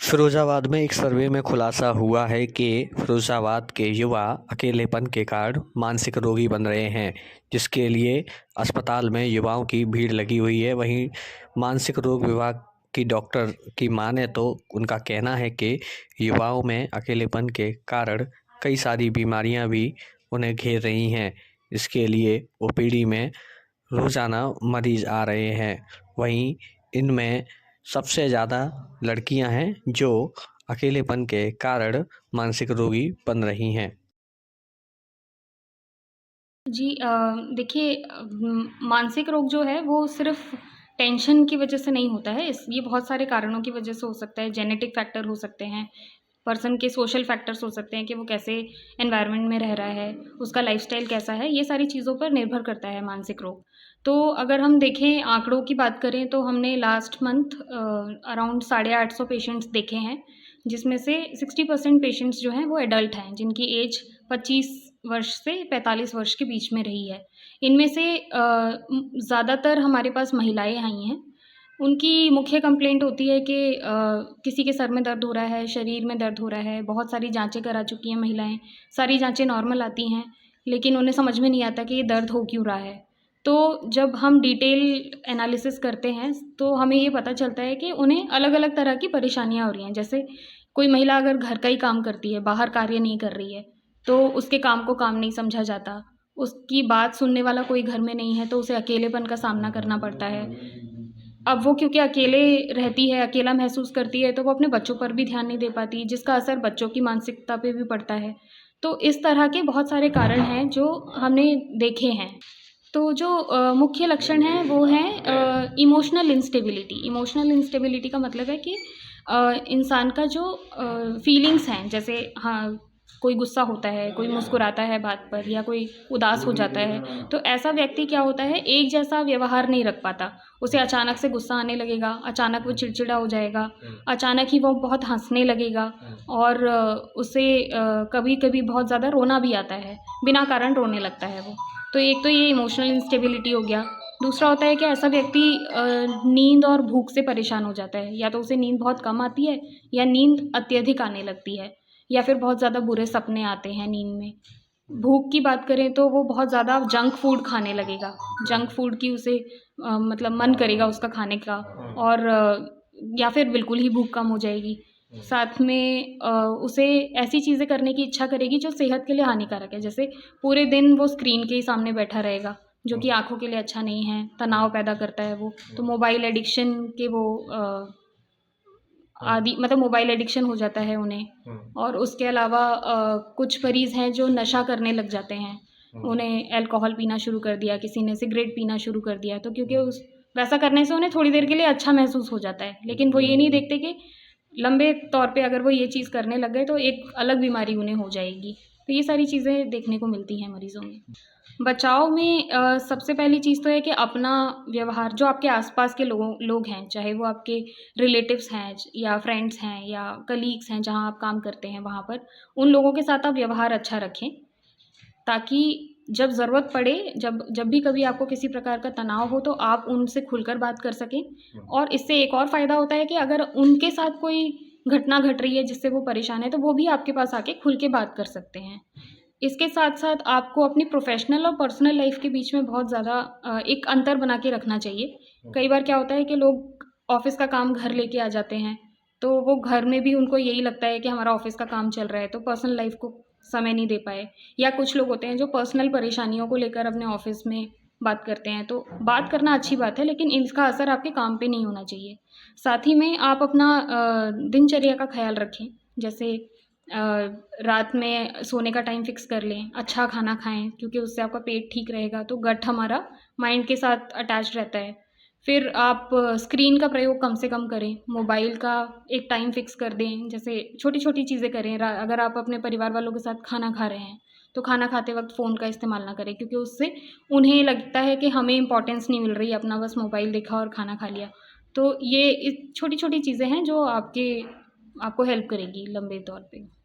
फिरोजाबाद में एक सर्वे में खुलासा हुआ है कि फिरोजाबाद के युवा अकेलेपन के कारण मानसिक रोगी बन रहे हैं, जिसके लिए अस्पताल में युवाओं की भीड़ लगी हुई है। वहीं मानसिक रोग विभाग की डॉक्टर की माने तो उनका कहना है कि युवाओं में अकेलेपन के कारण कई सारी बीमारियां भी उन्हें घेर रही हैं। इसके लिए ओपीडी में रोज़ाना मरीज आ रहे हैं। वहीं इनमें सबसे ज़्यादा लड़कियां हैं जो अकेलेपन के कारण मानसिक रोगी बन रही हैं। जी देखिए मानसिक रोग जो है वो सिर्फ़ टेंशन की वजह से नहीं होता है। इस ये बहुत सारे कारणों की वजह से हो सकता है। जेनेटिक फैक्टर हो सकते हैं, पर्सन के सोशल फैक्टर्स हो सकते हैं कि वो कैसे एनवायरनमेंट में रह रहा है, उसका लाइफ़स्टाइल कैसा है, ये सारी चीज़ों पर निर्भर करता है मानसिक रोग। तो अगर हम देखें आँकड़ों की बात करें तो हमने लास्ट मंथ अराउंड 850 पेशेंट्स देखे हैं, जिसमें से 60% पेशेंट्स जो हैं वो एडल्ट हैं, जिनकी एज 25 वर्ष से 45 वर्ष के बीच में रही है। इनमें से ज़्यादातर हमारे पास महिलाएँ आई हैं। उनकी मुख्य कंप्लेंट होती है कि किसी के सर में दर्द हो रहा है, शरीर में दर्द हो रहा है, बहुत सारी जाँचें करा चुकी हैं महिलाएँ, सारी जाँचें नॉर्मल आती हैं, लेकिन उन्हें समझ में नहीं आता कि ये दर्द हो क्यों रहा है। तो जब हम डिटेल एनालिसिस करते हैं, तो हमें ये पता चलता है कि उन्हें अलग-अलग तरह की परेशानियाँ हो रही हैं। जैसे कोई महिला अगर घर का ही काम करती है, बाहर कार्य नहीं कर रही है, तो उसके काम को काम नहीं समझा जाता। उसकी बात सुनने वाला कोई घर में नहीं है, तो उसे अकेलेपन का सामना करना पड़ता है। अब वो क्योंकि अकेले रहती है, अकेला महसूस करती है, तो वो अपने बच्चों पर भी ध्यान नहीं दे पाती, जिसका असर बच्चों की मानसिकता पे भी पड़ता है। तो इस तरह के बहुत सारे कारण हैं, जो हमने देखे हैं। तो जो मुख्य लक्षण हैं, वो हैं इमोशनल इंस्टेबिलिटी। इमोशनल इंस्टेबिलिटी का मतलब है कि इंसान का जो फीलिंग्स हैं, जैसे हाँ, कोई गुस्सा होता है, कोई मुस्कुराता है बात पर या कोई उदास हो जाता है, तो ऐसा व्यक्ति क्या होता है, एक जैसा व्यवहार नहीं रख पाता। उसे अचानक से गुस्सा आने लगेगा, अचानक वो चिड़चिड़ा हो जाएगा, अचानक ही वो बहुत हँसने लगेगा और उसे कभी-कभी बहुत ज़्यादा रोना भी आता है, बिना कारण रोने लगता है वो। तो एक तो ये इमोशनल इंस्टेबिलिटी हो गया। दूसरा होता है कि ऐसा व्यक्ति नींद और भूख से परेशान हो जाता है। या तो उसे नींद बहुत कम आती है या नींद अत्यधिक आने लगती है या फिर बहुत ज़्यादा बुरे सपने आते हैं नींद में। भूख की बात करें तो वो बहुत ज़्यादा जंक फूड खाने लगेगा। जंक फूड की उसे मतलब मन करेगा उसका खाने का और या फिर बिल्कुल ही भूख कम हो जाएगी। साथ में उसे ऐसी चीज़ें करने की इच्छा करेगी जो सेहत के लिए हानिकारक है। जैसे पूरे दिन वो स्क्रीन के ही सामने बैठा रहेगा, जो कि आँखों के लिए अच्छा नहीं है, तनाव पैदा करता है वो। तो मोबाइल एडिक्शन के वो आदि मतलब मोबाइल एडिक्शन हो जाता है उन्हें। और उसके अलावा कुछ मरीज़ हैं जो नशा करने लग जाते हैं। उन्हें अल्कोहल पीना शुरू कर दिया, किसी ने सिगरेट पीना शुरू कर दिया, तो क्योंकि उस वैसा करने से उन्हें थोड़ी देर के लिए अच्छा महसूस हो जाता है। लेकिन वो ये नहीं देखते कि लंबे तौर पे अगर वो ये चीज़ करने लग गए तो एक अलग बीमारी उन्हें हो जाएगी। तो ये सारी चीज़ें देखने को मिलती हैं मरीज़ों में। बचाव में सबसे पहली चीज़ तो है कि अपना व्यवहार जो आपके आस-पास के लोग हैं, चाहे वो आपके रिलेटिव्स हैं या फ्रेंड्स हैं या कलीग्स हैं जहाँ आप काम करते हैं वहाँ पर, उन लोगों के साथ आप व्यवहार अच्छा रखें, ताकि जब ज़रूरत पड़े, जब जब भी कभी आपको किसी प्रकार का तनाव हो तो आप उनसे खुलकर बात कर सकें। और इससे एक और फ़ायदा होता है कि अगर उनके साथ कोई घटना घट रही है जिससे वो परेशान है, तो वो भी आपके पास आके खुल के बात कर सकते हैं। इसके साथ-साथ आपको अपनी प्रोफ़ेशनल और पर्सनल लाइफ़ के बीच में बहुत ज़्यादा एक अंतर बना के रखना चाहिए। कई बार क्या होता है कि लोग ऑफ़िस का काम घर लेके आ जाते हैं, तो वो घर में भी उनको यही लगता है कि हमारा ऑफ़िस का काम चल रहा है, तो पर्सनल लाइफ़ को समय नहीं दे पाए। या कुछ लोग होते हैं जो पर्सनल परेशानियों को लेकर अपने ऑफ़िस में बात करते हैं, तो बात करना अच्छी बात है, लेकिन इसका असर आपके काम पे नहीं होना चाहिए। साथ ही में आप अपना दिनचर्या का ख़्याल रखें, जैसे रात में सोने का टाइम फ़िक्स कर लें, अच्छा खाना खाएँ क्योंकि उससे आपका पेट ठीक रहेगा, तो गट हमारा माइंड के साथ अटैच्ड रहता है। फिर आप स्क्रीन का प्रयोग कम से कम करें, मोबाइल का एक टाइम फ़िक्स कर दें, जैसे छोटी-छोटी चीज़ें करें। अगर आप अपने परिवार वालों के साथ खाना खा रहे हैं, तो खाना खाते वक़्त फ़ोन का इस्तेमाल ना करें क्योंकि उससे उन्हें लगता है कि हमें इम्पोर्टेंस नहीं मिल रही, अपना बस मोबाइल देखा और खाना खा लिया। तो ये छोटी-छोटी चीज़ें हैं जो आपको हेल्प करेगी लंबे तौर पे।